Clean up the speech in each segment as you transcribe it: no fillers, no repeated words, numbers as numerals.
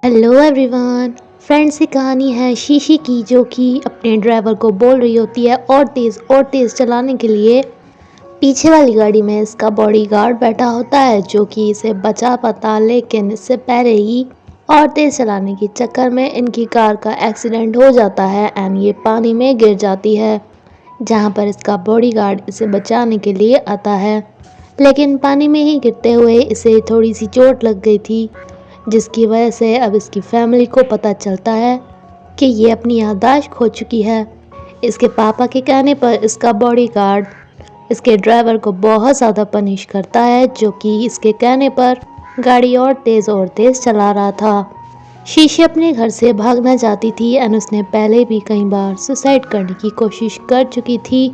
Hello everyone. Friends, ये कहानी है शीशी की, जो कि अपने ड्राइवर को बोल रही होती है और तेज़ चलाने के लिए। पीछे वाली गाड़ी में इसका बॉडीगार्ड बैठा होता है जो कि इसे बचा पाता, लेकिन इससे पहले ही और तेज़ चलाने के चक्कर में इनकी कार का एक्सीडेंट हो जाता है एंड ये पानी में गिर जाती है, जहाँ पर इसका बॉडीगार्ड इसे बचाने के लिए आता है। लेकिन पानी में ही गिरते हुए इसे थोड़ी सी चोट लग गई थी, जिसकी वजह से अब इसकी फैमिली को पता चलता है कि ये अपनी याददाश्त खो चुकी है। इसके पापा के कहने पर इसका बॉडीगार्ड इसके ड्राइवर को बहुत ज़्यादा पनिश करता है, जो कि इसके कहने पर गाड़ी और तेज़ चला रहा था। शीशी अपने घर से भागना चाहती थी एंड उसने पहले भी कई बार सुसाइड करने की कोशिश कर चुकी थी।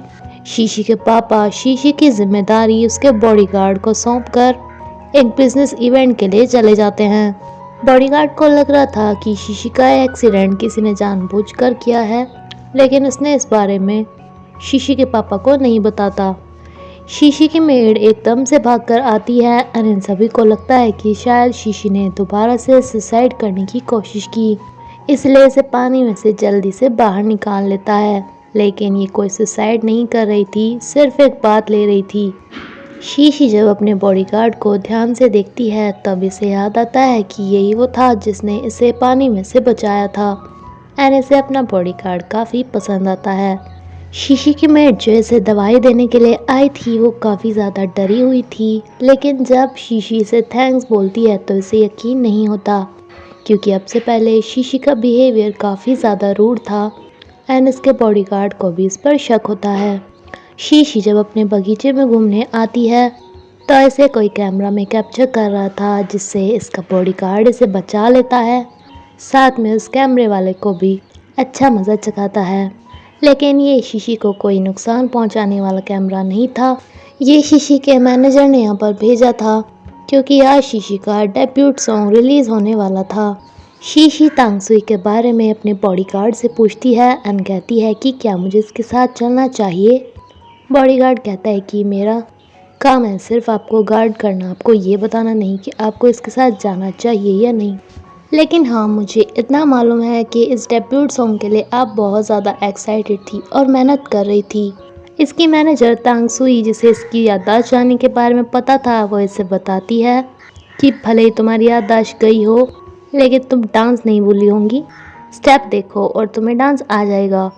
शीशी के पापा शीशी की जिम्मेदारी उसके बॉडीगार्ड को सौंपकर एक बिजनेस इवेंट के लिए चले जाते हैं। बॉडीगार्ड को लग रहा था कि शीशी का एक्सीडेंट किसी ने जानबूझकर किया है, लेकिन उसने इस बारे में शीशी के पापा को नहीं बताता। शीशी की मेड एकदम से भागकर आती है और इन सभी को लगता है कि शायद शीशी ने दोबारा से सुसाइड करने की कोशिश की, इसलिए इसे पानी में से जल्दी से बाहर निकाल लेता है। लेकिन ये कोई सुसाइड नहीं कर रही थी, सिर्फ एक बात ले रही थी। शीशी जब अपने बॉडीगार्ड को ध्यान से देखती है तब इसे याद आता है कि यही वो था जिसने इसे पानी में से बचाया था एंड इसे अपना बॉडीगार्ड काफ़ी पसंद आता है। शीशी की मेड जो इसे दवाई देने के लिए आई थी वो काफ़ी ज़्यादा डरी हुई थी, लेकिन जब शीशी इसे थैंक्स बोलती है तो इसे यकीन नहीं होता, क्योंकि अब से पहले शीशी का बिहेवियर काफ़ी ज़्यादा रूड था एंड इसके बॉडीगार्ड को भी इस पर शक होता है। शीशी जब अपने बगीचे में घूमने आती है तो इसे कोई कैमरा में कैप्चर कर रहा था, जिससे इसका बॉडीगार्ड इसे बचा लेता है। साथ में उस कैमरे वाले को भी अच्छा मज़ा चखाता है, लेकिन ये शीशी को कोई नुकसान पहुंचाने वाला कैमरा नहीं था। ये शीशी के मैनेजर ने यहाँ पर भेजा था, क्योंकि आज शीशी का डेब्यूट सॉन्ग रिलीज़ होने वाला था। शीशी तांगसुई के बारे में अपने बॉडीगार्ड से पूछती है एंड कहती है कि क्या मुझे इसके साथ चलना चाहिए। बॉडीगार्ड कहता है कि मेरा काम है सिर्फ आपको गार्ड करना, आपको ये बताना नहीं कि आपको इसके साथ जाना चाहिए या नहीं। लेकिन हाँ, मुझे इतना मालूम है कि इस डेब्यूट सॉन्ग के लिए आप बहुत ज़्यादा एक्साइटेड थी और मेहनत कर रही थी। इसकी मैनेजर तांगसुई, जिसे इसकी याददाश्त जाने के बारे में पता था, वो इसे बताती है कि भले ही तुम्हारी याददाश्त गई हो, लेकिन तुम डांस नहीं भूली होंगी। स्टेप देखो और तुम्हें डांस आ जाएगा।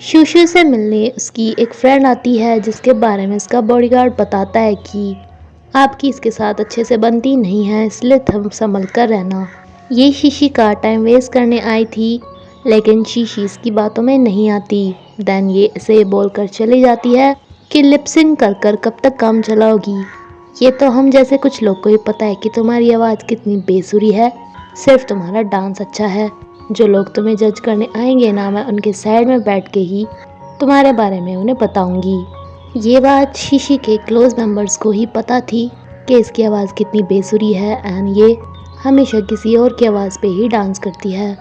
शूशू से मिलने उसकी एक फ्रेंड आती है, जिसके बारे में इसका बॉडीगार्ड बताता है कि आपकी इसके साथ अच्छे से बनती नहीं है, इसलिए थम संभल कर रहना। ये शीशी का टाइम वेस्ट करने आई थी, लेकिन शीशी इसकी बातों में नहीं आती। देन ये इसे बोलकर चली जाती है कि लिपसिंग कर कर कब तक काम चलाओगी। ये तो हम जैसे कुछ लोग को ही पता है कि तुम्हारी आवाज़ कितनी बेसुरी है, सिर्फ तुम्हारा डांस अच्छा है। जो लोग तुम्हें जज करने आएंगे ना, मैं उनके साइड में बैठ के ही तुम्हारे बारे में उन्हें बताऊंगी। ये बात शीशी के क्लोज मेंबर्स को ही पता थी कि इसकी आवाज़ कितनी बेसुरी है एंड ये हमेशा किसी और की आवाज़ पे ही डांस करती है।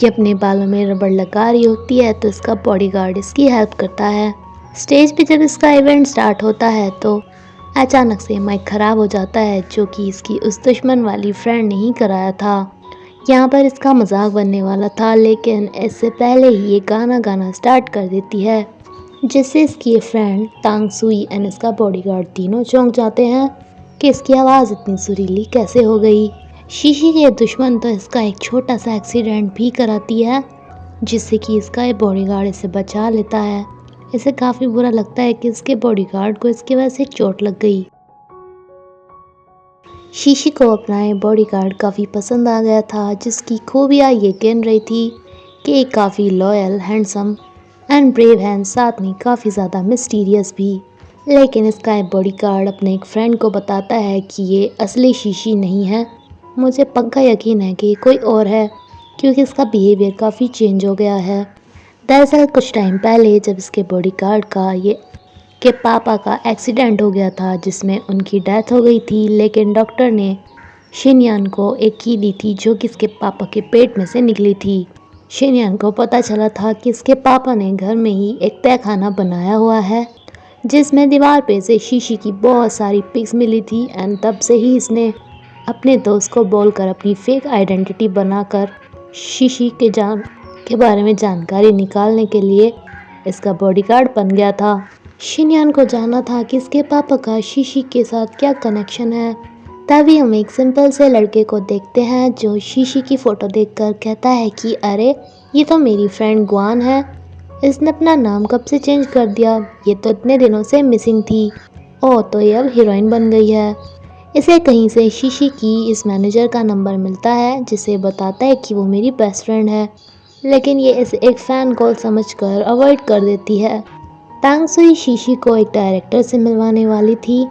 कि अपने बालों में रबड़ लगा रही होती है तो इसका बॉडीगार्ड इसकी हेल्प करता है। स्टेज पे जब इसका इवेंट स्टार्ट होता है तो अचानक से माइक ख़राब हो जाता है, जो कि इसकी उस दुश्मन वाली फ्रेंड ने ही कराया था। यहाँ पर इसका मजाक बनने वाला था, लेकिन इससे पहले ही ये गाना गाना स्टार्ट कर देती है, जिससे इसकी फ्रेंड तांगसुई एंड इसका बॉडीगार्ड तीनों चौंक जाते हैं कि इसकी आवाज़ इतनी सुरीली कैसे हो गई। शीशी के दुश्मन तो इसका एक छोटा सा एक्सीडेंट भी कराती है, जिससे कि इसका ये बॉडीगार्ड इसे बचा लेता है। इसे काफ़ी बुरा लगता है कि इसके बॉडीगार्ड को इसकी वजह से चोट लग गई। शीशी को अपना ये बॉडीगार्ड काफ़ी पसंद आ गया था, जिसकी खूबियाँ ये गिन रही थी कि ये काफ़ी लॉयल, हैंडसम एंड ब्रेव है, साथ में काफ़ी ज़्यादा मिस्टीरियस भी। लेकिन इसका ये बॉडीगार्ड अपने एक फ्रेंड को बताता है कि ये असली शीशी नहीं है, मुझे पक्का यकीन है कि ये कोई और है, क्योंकि इसका बिहेवियर काफ़ी चेंज हो गया है। दरअसल कुछ टाइम पहले जब इसके बॉडीगार्ड के पापा का एक्सीडेंट हो गया था, जिसमें उनकी डेथ हो गई थी, लेकिन डॉक्टर ने शिनयान को एक की दी थी जो कि इसके पापा के पेट में से निकली थी। शिनयान को पता चला था कि इसके पापा ने घर में ही एक तहखाना बनाया हुआ है, जिसमें दीवार पे से शीशी की बहुत सारी पिक्स मिली थी एंड तब से ही इसने अपने दोस्त को बोलकर अपनी फेक आइडेंटिटी बनाकर शीशी के बारे में जानकारी निकालने के लिए इसका बॉडीगार्ड बन गया था। शिनयान को जानना था कि इसके पापा का शीशी के साथ क्या कनेक्शन है। तभी हम एक सिंपल से लड़के को देखते हैं जो शीशी की फ़ोटो देखकर कहता है कि अरे ये तो मेरी फ्रेंड गुआन है, इसने अपना नाम कब से चेंज कर दिया, ये तो इतने दिनों से मिसिंग थी। ओह तो ये अब हीरोइन बन गई है। इसे कहीं से शीशी की इस मैनेजर का नंबर मिलता है जिसे बताता है कि वो मेरी बेस्ट फ्रेंड है, लेकिन ये इसे एक फ़ैन कॉल समझकर अवॉइड कर देती है। तांग सुई शीशी को एक डायरेक्टर से मिलवाने वाली थी,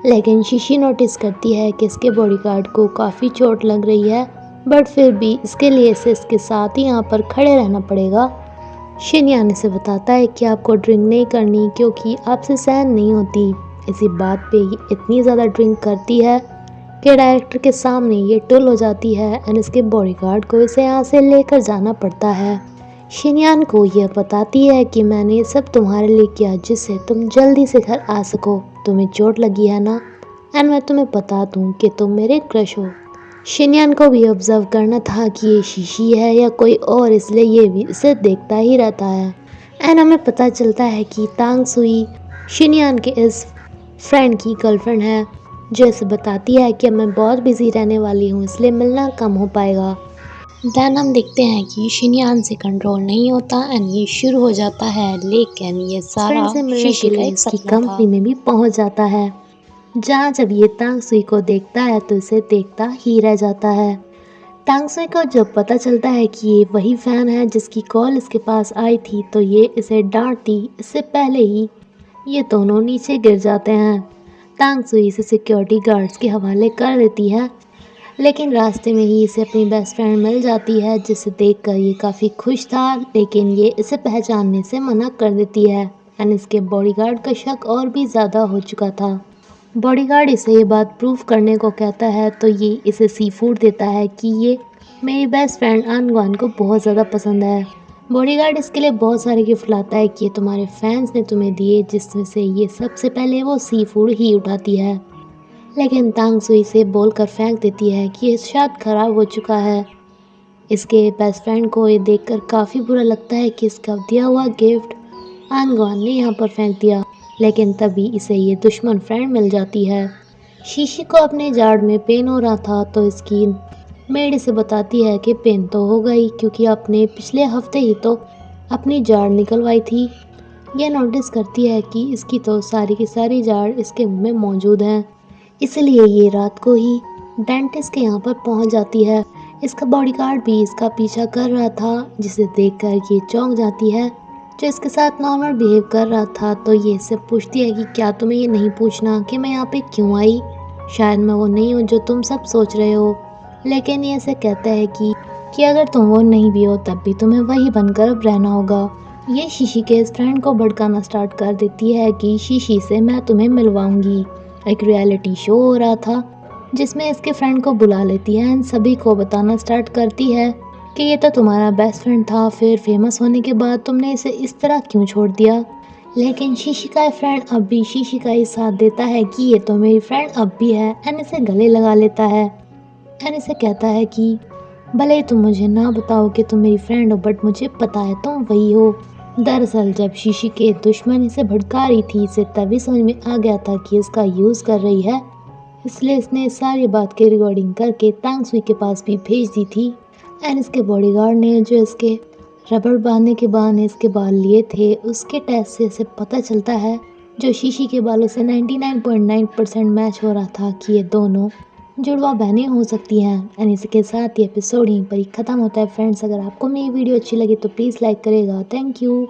लेकिन शीशी नोटिस करती है कि इसके बॉडीगार्ड को काफ़ी चोट लग रही है, बट फिर भी इसके लिए इसे इसके साथ ही यहाँ पर खड़े रहना पड़ेगा। शिनयान इसे बताता है कि आपको ड्रिंक नहीं करनी क्योंकि आपसे सहन नहीं होती। इसी बात पे ये इतनी ज़्यादा ड्रिंक करती है कि डायरेक्टर के सामने ये टुल हो जाती है एंड इसके बॉडीगार्ड को इसे यहाँ से लेकर जाना पड़ता है। शिनयान को यह बताती है कि मैंने ये सब तुम्हारे लिए किया जिससे तुम जल्दी से घर आ सको, तुम्हें चोट लगी है ना, एंड मैं तुम्हें बता दूं कि तुम मेरे क्रश हो। शिनयान को भी ऑब्जर्व करना था कि ये शीशी है या कोई और, इसलिए ये भी इसे देखता ही रहता है। एंड हमें पता चलता है कि तांग सुई शिनयान के इस फ्रेंड की गर्लफ्रेंड है, जो इसे बताती है कि मैं बहुत बिजी रहने वाली हूँ इसलिए मिलना कम हो पाएगा। देन हम देखते हैं कि शिनयान से कंट्रोल नहीं होता एंड ये शुरू हो जाता है, लेकिन ये सारा शीशी का एक सपना था। कंपनी में भी पहुंच जाता है, जहाँ जब ये तांग सुई को देखता है तो इसे देखता ही रह जाता है। तांग सुई को जब पता चलता है कि ये वही फैन है जिसकी कॉल इसके पास आई थी तो ये इसे डांटती इससे पहले ही ये दोनों नीचे गिर जाते हैं। तांग सुई इसे सिक्योरिटी गार्ड्स के हवाले कर देती है, लेकिन रास्ते में ही इसे अपनी बेस्ट फ्रेंड मिल जाती है जिसे देखकर ये काफ़ी खुश था, लेकिन ये इसे पहचानने से मना कर देती है एंड इसके बॉडीगार्ड का शक और भी ज़्यादा हो चुका था। बॉडीगार्ड इसे ये बात प्रूव करने को कहता है तो ये इसे सी फूड देता है कि ये मेरी बेस्ट फ्रेंड आनगवान को बहुत ज़्यादा पसंद है। बॉडीगार्ड इसके लिए बहुत सारे गिफ्ट लाता है कि ये तुम्हारे फैंस ने तुम्हें दिए, जिसमें से ये सबसे पहले वो सी फूड ही उठाती है, लेकिन तांग सुई से बोलकर फेंक देती है कि ये शायद ख़राब हो चुका है। इसके बेस्ट फ्रेंड को ये देखकर काफ़ी बुरा लगता है कि इसका दिया हुआ गिफ्ट आनगवान ने यहाँ पर फेंक दिया, लेकिन तभी इसे ये दुश्मन फ्रेंड मिल जाती है। शीशी को अपने जाड़ में पेन हो रहा था तो इसकी मेड इसे बताती है कि पेन तो हो गई क्योंकि आपने पिछले हफ्ते ही तो अपनी जाड़ निकलवाई थी। यह नोटिस करती है कि इसकी तो सारी की सारी जाड़ इसके मुंह में मौजूद हैं, इसलिए ये रात को ही डेंटिस्ट के यहाँ पर पहुँच जाती है। इसका बॉडीगार्ड भी इसका पीछा कर रहा था, जिसे देखकर ये चौंक जाती है। जो इसके साथ नॉर्मल बिहेव कर रहा था तो ये इससे पूछती है कि क्या तुम्हें ये नहीं पूछना कि मैं यहाँ पे क्यों आई, शायद मैं वो नहीं हूँ जो तुम सब सोच रहे हो। लेकिन ये इसे कहता है कि अगर तुम वो नहीं भी हो तब भी तुम्हें वही बनकर अब रहना होगा। ये शीशी के इस फ्रेंड को भड़काना स्टार्ट कर देती है कि शीशी से मैं तुम्हें मिलवाऊंगी। एक रियलिटी शो हो रहा था जिसमें इसके फ्रेंड को बुला लेती है एंड सभी को बताना स्टार्ट करती है कि ये तो तुम्हारा बेस्ट फ्रेंड था, फिर फेमस होने के बाद तुमने इसे इस तरह क्यों छोड़ दिया। लेकिन शीशी का फ्रेंड अब भी शीशी का ही साथ देता है कि ये तो मेरी फ्रेंड अब भी है एंड इसे गले लगा लेता है एंड इसे कहता है कि भले ही तुम मुझे ना बताओ कि तुम मेरी फ्रेंड हो, बट मुझे पता है तुम वही हो। दरअसल जब शीशी के दुश्मन इसे भड़का रही थी इसे तभी समझ में आ गया था कि इसका यूज़ कर रही है, इसलिए इसने सारी बात की रिकॉर्डिंग करके तांग सुई के पास भी भेज दी थी। एंड इसके बॉडीगार्ड ने जो इसके रबड़ बांधने के बहाने इसके बाल लिए थे उसके टेस्ट से इसे पता चलता है, जो शीशी के बालों से 99.9% मैच हो रहा था, कि ये दोनों जुड़वा बहनें हो सकती हैं। एंड इसके साथ ये एपिसोड यहीं पर ही ख़त्म होता है। फ्रेंड्स, अगर आपको मेरी वीडियो अच्छी लगी तो प्लीज़ लाइक करेगा। Thank you.